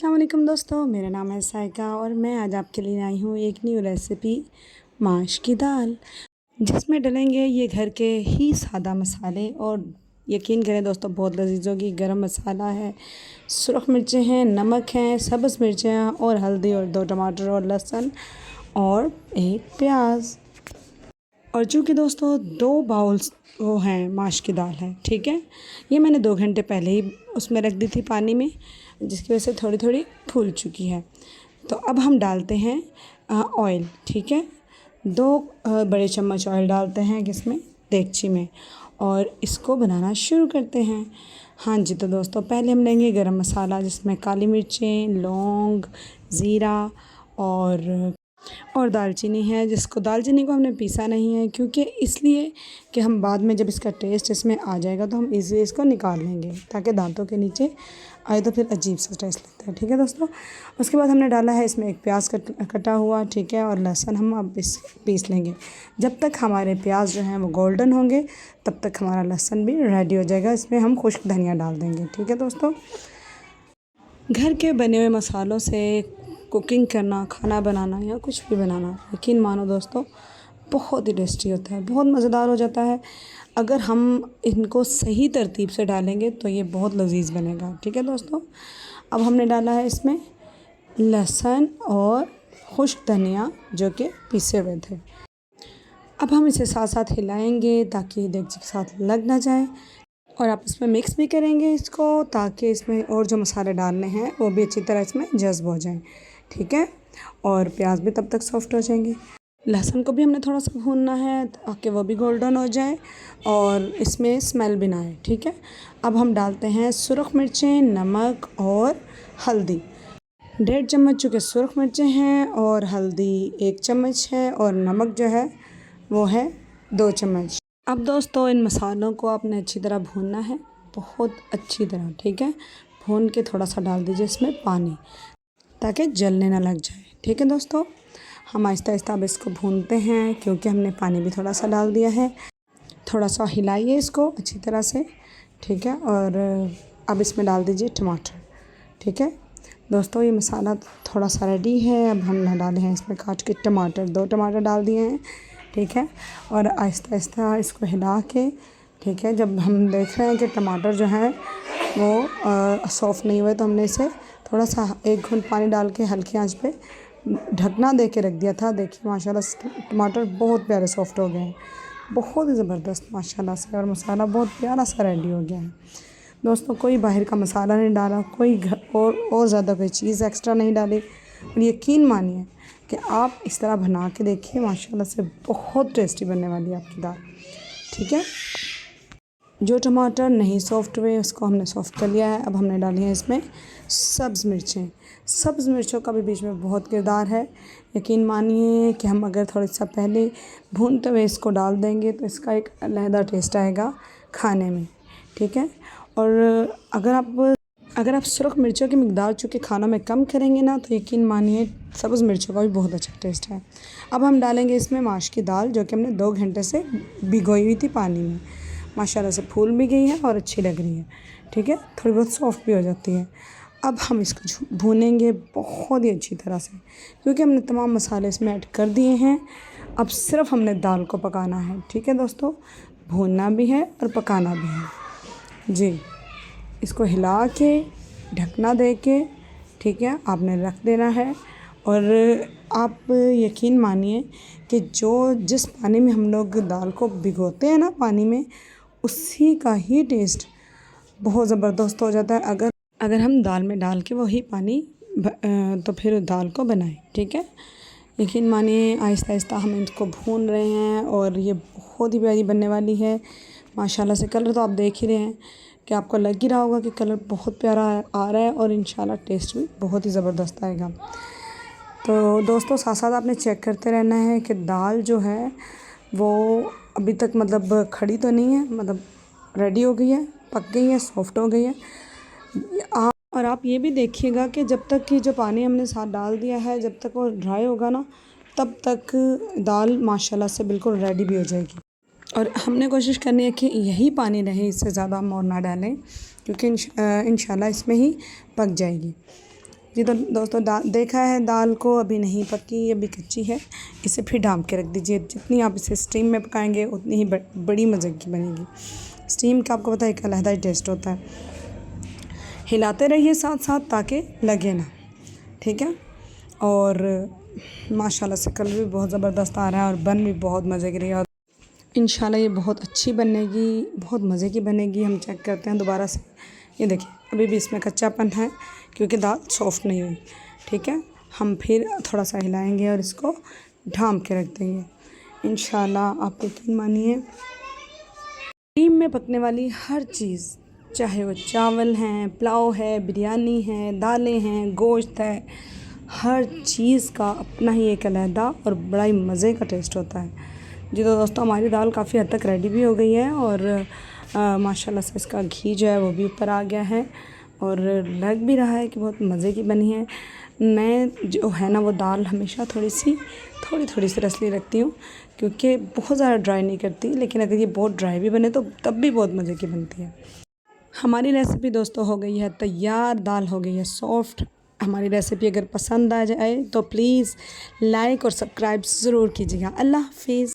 अस्सलाम वालेकुम दोस्तों, मेरा नाम है साइका और मैं आज आपके लिए आई हूँ एक न्यू रेसिपी माश की दाल, जिसमें डलेंगे ये घर के ही सादा मसाले और यकीन करें दोस्तों बहुत लजीज होगी। गरम मसाला है, सुरख मिर्चें हैं, नमक हैं, सब्ज़ मिर्चें हैं और हल्दी और 2 टमाटर और लहसुन और 1 प्याज। और चूँकि दोस्तों 2 बाउल्स वो हैं माश की दाल है, ठीक है। ये मैंने 2 घंटे पहले ही उसमें रख दी थी पानी में, जिसकी वजह से थोड़ी थोड़ी फूल चुकी है। तो अब हम डालते हैं ऑयल, ठीक है। 2 बड़े चम्मच ऑयल डालते हैं किसमें, देगची में, और इसको बनाना शुरू करते हैं। हाँ जी, तो दोस्तों पहले हम लेंगे गरम मसाला, जिसमें काली मिर्चें, लौंग, ज़ीरा और दालचीनी है, जिसको दालचीनी को हमने पीसा नहीं है क्योंकि इसलिए कि हम बाद में जब इसका टेस्ट इसमें आ जाएगा तो हम इजीली इसको निकाल लेंगे, ताकि दांतों के नीचे आए तो फिर अजीब सा टेस्ट लगता है, ठीक है दोस्तों। उसके बाद हमने डाला है इसमें 1 प्याज कटा हुआ, ठीक है, और लहसुन हम अब पीस लेंगे। जब तक हमारे प्याज जो हैं वो गोल्डन होंगे तब तक हमारा लहसुन भी रेडी हो जाएगा। इसमें हम खुश्क धनिया डाल देंगे, ठीक है दोस्तों। घर के बने हुए मसालों से कुकिंग करना, खाना बनाना या कुछ भी बनाना, यकीन मानो दोस्तों बहुत ही टेस्टी होता है, बहुत मज़ेदार हो जाता है। अगर हम इनको सही तरतीब से डालेंगे तो ये बहुत लजीज बनेगा, ठीक है दोस्तों। अब हमने डाला है इसमें लहसुन और खुश्क धनिया जो कि पीसे हुए थे। अब हम इसे साथ साथ हिलाएंगे ताकि देगची के साथ लग ना जाए, और आप इसमें मिक्स भी करेंगे इसको, ताकि इसमें और जो मसाले डालने हैं वो भी अच्छी तरह इसमें जज़्ब हो जाएं, ठीक है। और प्याज भी तब तक सॉफ्ट हो जाएंगे। लहसुन को भी हमने थोड़ा सा भूनना है ताकि वो भी गोल्डन हो जाए और इसमें स्मेल भी ना आए, ठीक है। अब हम डालते हैं सुरख मिर्चें, नमक और हल्दी। 1.5 चम्मच चूँकि सुरख मिर्चें हैं और हल्दी 1 चम्मच है और नमक जो है वो है 2 चम्मच। अब दोस्तों इन मसालों को आपने अच्छी तरह भूनना है, बहुत अच्छी तरह, ठीक है। भून के थोड़ा सा डाल दीजिए इसमें पानी, ताकि जलने ना लग जाए, ठीक है दोस्तों। हम आहिस्ता आहिस्ता अब इसको भूनते हैं क्योंकि हमने पानी भी थोड़ा सा डाल दिया है। थोड़ा सा हिलाइए इसको अच्छी तरह से, ठीक है। और अब इसमें डाल दीजिए टमाटर, ठीक है दोस्तों। ये मसाला थोड़ा सा रेडी है। अब हमने डाले हैं इसमें काट के टमाटर, 2 टमाटर डाल दिए हैं, ठीक है। और आहिस्ता आहिस्ता इसको हिला के, ठीक है, जब हम देख रहे हैं कि टमाटर जो है वो सॉफ्ट नहीं हुए तो हमने इसे थोड़ा सा 1 घूंट पानी डाल के हल्की आंच पे ढकना दे के रख दिया था। देखिए माशाल्लाह टमाटर बहुत प्यारे सॉफ्ट हो गए हैं, बहुत ही ज़बरदस्त माशाल्लाह से, और मसाला बहुत प्यारा सा रेडी हो गया है दोस्तों। कोई बाहर का मसाला नहीं डाला, कोई और ज़्यादा कोई चीज़ एक्स्ट्रा नहीं डाली। और यकीन मानिए कि आप इस तरह बना के देखिए, माशाल्लाह से बहुत टेस्टी बनने वाली है आपकी दाल, ठीक है। जो टमाटर नहीं सॉफ्ट हुए उसको हमने सॉफ्ट कर लिया है। अब हमने डाली है इसमें सब्ज़ मिर्चें। सब्ज़ मिर्चों का भी बीच में बहुत किरदार है। यकीन मानिए कि हम अगर थोड़ा सा पहले भूनते हुए इसको डाल देंगे तो इसका एक अलहदा टेस्ट आएगा खाने में, ठीक है। और अगर आप सुरख मिर्चों की मिकदार चूँकि खानों में कम करेंगे ना, तो यकीन मानिए सब्ज़ मिर्चों का भी बहुत अच्छा टेस्ट है। अब हम डालेंगे इसमें माश की दाल, जो कि हमने 2 घंटे से भिगोई हुई थी पानी में। माशाल्लाह से फूल भी गई है और अच्छी लग रही है, ठीक है, थोड़ी बहुत सॉफ्ट भी हो जाती है। अब हम इसको भूनेंगे बहुत ही अच्छी तरह से, क्योंकि हमने तमाम मसाले इसमें ऐड कर दिए हैं। अब सिर्फ हमने दाल को पकाना है, ठीक है दोस्तों। भूनना भी है और पकाना भी है जी। इसको हिला के ढकना दे के, ठीक है, आपने रख देना है। और आप यकीन मानिए कि जिस पानी में हम लोग दाल को भिगोते हैं ना पानी में, उसी का ही टेस्ट बहुत ज़बरदस्त हो जाता है अगर हम दाल में डाल के वही पानी तो फिर दाल को बनाएं, ठीक है। यकीन मानिए आहिस्ता आहिस्ता हम इसको भून रहे हैं और ये बहुत ही प्यारी बनने वाली है माशाल्लाह से। कलर तो आप देख ही रहे हैं कि आपको लग ही रहा होगा कि कलर बहुत प्यारा आ रहा है और इंशाल्लाह टेस्ट भी बहुत ही ज़बरदस्त आएगा। तो दोस्तों साथ साथ आपने चेक करते रहना है कि दाल जो है वो अभी तक मतलब खड़ी तो नहीं है, मतलब रेडी हो गई है, पक गई है, सॉफ्ट हो गई है। और आप ये भी देखिएगा कि जब तक कि जो पानी हमने साथ डाल दिया है, जब तक वो ड्राई होगा ना, तब तक दाल माशाल्लाह से बिल्कुल रेडी भी हो जाएगी। और हमने कोशिश करनी है कि यही पानी रहे, इससे ज़्यादा हम और ना डालें, क्योंकि इंशाल्लाह इसमें ही पक जाएगी। जी तो दोस्तों देखा है दाल को, अभी नहीं पकी, अभी कच्ची है। इसे फिर ढाँप के रख दीजिए। जितनी आप इसे स्टीम में पकाएंगे उतनी ही बड़ी मज़े की बनेगी। स्टीम का आपको पता है एक अलग ही टेस्ट होता है। हिलाते रहिए साथ साथ ताकि लगे ना, ठीक है। और माशाल्लाह से कलर भी बहुत ज़बरदस्त आ रहा है और बन भी बहुत मज़े की रही है। और इंशाल्लाह ये बहुत अच्छी बनेगी, बहुत मज़े की बनेगी। हम चेक करते हैं दोबारा से। ये देखिए अभी भी इसमें कच्चापन है क्योंकि दाल सॉफ़्ट नहीं हुई, ठीक है। हम फिर थोड़ा सा हिलाएंगे और इसको ढाँप के रख देंगे। इंशाल्लाह आप यकीन मानिए स्टीम में पकने वाली हर चीज़, चाहे वो चावल हैं, पुलाव है, बिरयानी है, दालें हैं, गोश्त है, हर चीज़ का अपना ही एक अलहदा और बड़ा ही मज़े का टेस्ट होता है। जी तो दोस्तों हमारी दाल काफ़ी हद तक रेडी भी हो गई है और माशाल्लाह से इसका घी जो है वो भी ऊपर आ गया है और लग भी रहा है कि बहुत मज़े की बनी है। मैं जो है ना वो दाल हमेशा थोड़ी सी रसली रखती हूँ क्योंकि बहुत ज़्यादा ड्राई नहीं करती, लेकिन अगर ये बहुत ड्राई भी बने तो तब भी बहुत मज़े की बनती है। हमारी रेसिपी दोस्तों हो गई है तैयार, दाल हो गई है सॉफ्ट। हमारी रेसिपी अगर पसंद आ जाए तो प्लीज़ लाइक और सब्सक्राइब ज़रूर कीजिएगा। अल्लाह हाफ़िज़।